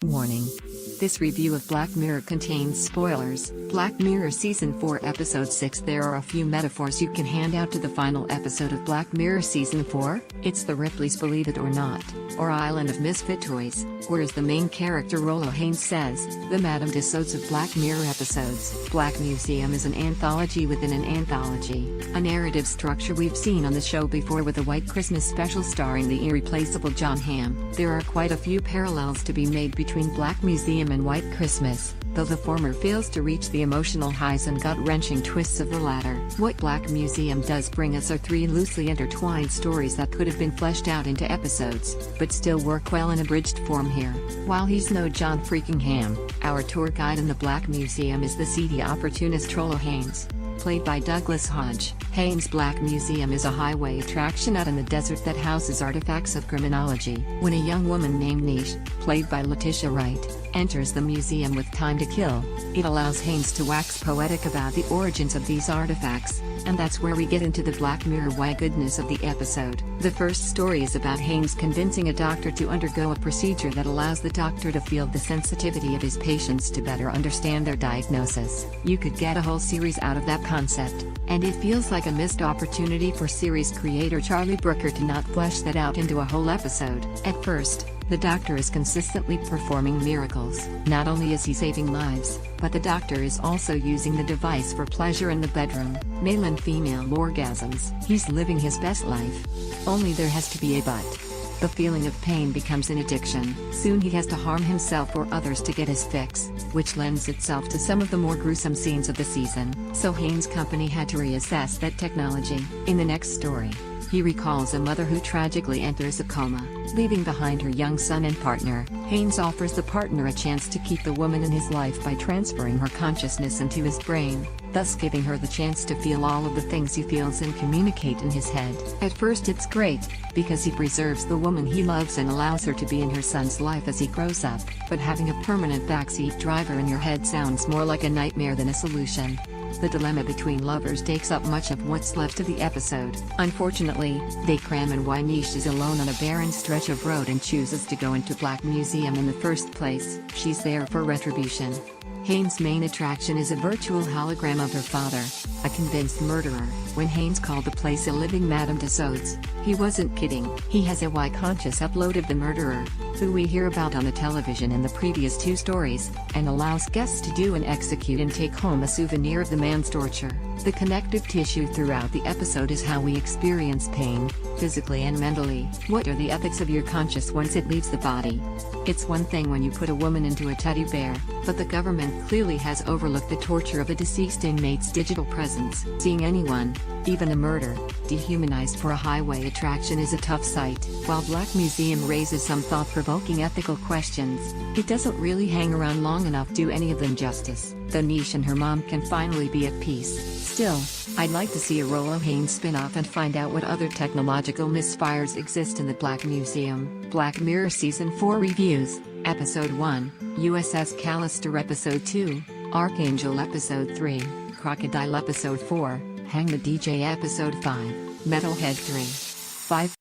Warning. This review of Black Mirror contains spoilers. Black Mirror Season 4 Episode 6. There are a few metaphors you can hand out to the final episode of Black Mirror Season 4. It's the Ripley's Believe It or Not, or Island of Misfit Toys, whereas the main character Rollo Haynes says, the Madame Tussauds of Black Mirror episodes. Black Museum is an anthology within an anthology, a narrative structure we've seen on the show before with a White Christmas special starring the irreplaceable Jon Hamm. There are quite a few parallels to be made between Black Museum and White Christmas, though the former fails to reach the emotional highs and gut-wrenching twists of the latter. What Black Museum does bring us are three loosely intertwined stories that could have been fleshed out into episodes, but still work well in abridged form here. While he's no Jon freaking Hamm, our tour guide in the Black Museum is the seedy opportunist Rollo Haynes, played by Douglas Hodge. Haynes' Black Museum is a highway attraction out in the desert that houses artifacts of criminology. When a young woman named Niche, played by Letitia Wright, enters the museum with time to kill, it allows Haynes to wax poetic about the origins of these artifacts, and that's where we get into the Black Mirror why goodness of the episode. The first story is about Haynes convincing a doctor to undergo a procedure that allows the doctor to feel the sensitivity of his patients to better understand their diagnosis. You could get a whole series out of that concept, and it feels like a missed opportunity for series creator Charlie Brooker to not flesh that out into a whole episode. At first, the doctor is consistently performing miracles. Not only is he saving lives, but the doctor is also using the device for pleasure in the bedroom, male and female orgasms. He's living his best life. Only there has to be a but. The feeling of pain becomes an addiction. Soon he has to harm himself or others to get his fix, which lends itself to some of the more gruesome scenes of the season. So Haynes' company had to reassess that technology. In the next story, he recalls a mother who tragically enters a coma, leaving behind her young son and partner. Haynes offers the partner a chance to keep the woman in his life by transferring her consciousness into his brain, thus giving her the chance to feel all of the things he feels and communicate in his head. At first it's great, because he preserves the woman he loves and allows her to be in her son's life as he grows up, but having a permanent backseat driver in your head sounds more like a nightmare than a solution. The dilemma between lovers takes up much of what's left of the episode. Unfortunately, they cram in why Niche is alone on a barren stretch of road and chooses to go into Black Museum in the first place. She's there for retribution. Haynes' main attraction is a virtual hologram of her father, a convinced murderer. When Haynes called the place a living Madame Tussauds, he wasn't kidding. He has a Y-conscious upload of the murderer, who we hear about on the television in the previous two stories, and allows guests to do and execute and take home a souvenir of the man's torture. The connective tissue throughout the episode is how we experience pain, physically and mentally. What are the ethics of your conscious once it leaves the body? It's one thing when you put a woman into a teddy bear, but the government clearly has overlooked the torture of a deceased inmate's digital presence. Seeing anyone, even a murder, dehumanized for a highway attraction is a tough sight. While Black Museum raises some thought-provoking ethical questions, it doesn't really hang around long enough to do any of them justice. Though Niche and her mom can finally be at peace, still, I'd like to see a Rollo Haynes spin-off and find out what other technological misfires exist in the Black Museum. Black Mirror Season 4 Reviews. Episode 1, USS Callister. Episode 2, Archangel. Episode 3, Crocodile. Episode 4, Hang the DJ. Episode 5, Metalhead 3. 5